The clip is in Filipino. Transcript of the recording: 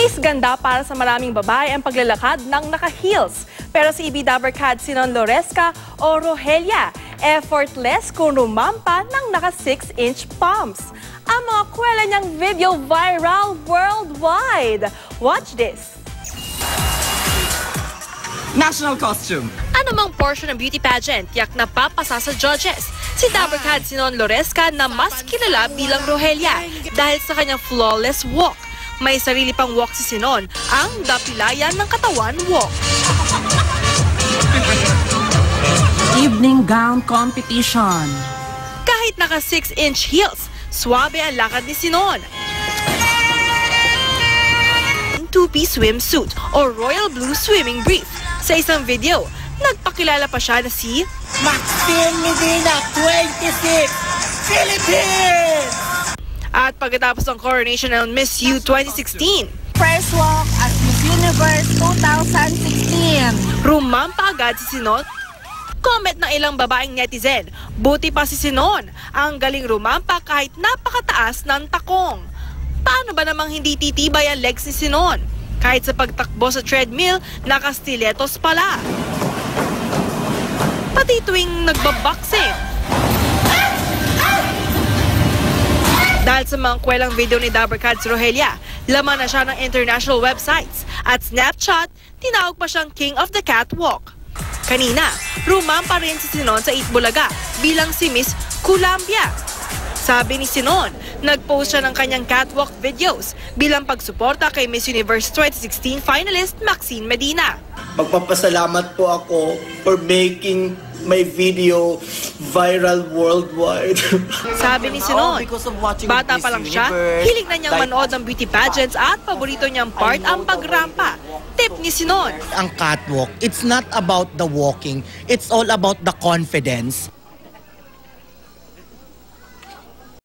Miss Ganda para sa maraming babae ang paglalakad ng naka-heels. Pero si Ibidabarkad Sinon Loresca o Rogelia, effortless kung rumampa ng naka 6-inch pumps. Ang mga kwela niyang video viral worldwide. Watch this! National costume. Anumang portion ng beauty pageant, yak na papasa sa judges. Si Dabarkad Sinon Loresca na mas kilala bilang Rogelia dahil sa kanyang flawless walk. May sarili pang walk si Sinon, ang dapilayan ng katawan walk. Evening gown competition. Kahit naka 6-inch heels, swabe ang lakad ni Sinon. Two-piece swimsuit o royal blue swimming brief. Sa isang video, nagpakilala pa siya na si Maxine Medina, 26, Philippines! At pagkatapos ng coronation ng Miss U 2016, First walk as Miss Universe 2016. rumampa agad si Sinon. Comment ng ilang babaeng netizen, buti pa si Sinon, ang galing rumampa kahit napakataas ng takong. Paano ba namang hindi titibay ang legs ni Sinon? Kahit sa pagtakbo sa treadmill, naka-stilettos pala. Pati tuwing nagbaboxing. Dahil sa mga kwelang video ni Dabarkad Rogelia, laman na siya ng international websites. At Snapchat, tinawag pa siyang King of the Catwalk. Kanina, rumampa rin si Sinon sa Itbulaga bilang si Miss Colombia. Sabi ni Sinon, nag-post siya ng kanyang catwalk videos bilang pagsuporta kay Miss Universe 2016 finalist Maxine Medina. Magpapasalamat po ako for making my video viral worldwide. Sabi ni Sinon, bata pa lang siya, hilig na niyang manood ng beauty pageants at paborito niyang part ang pagrampa. Tip ni Sinon, ang catwalk, it's not about the walking, it's all about the confidence.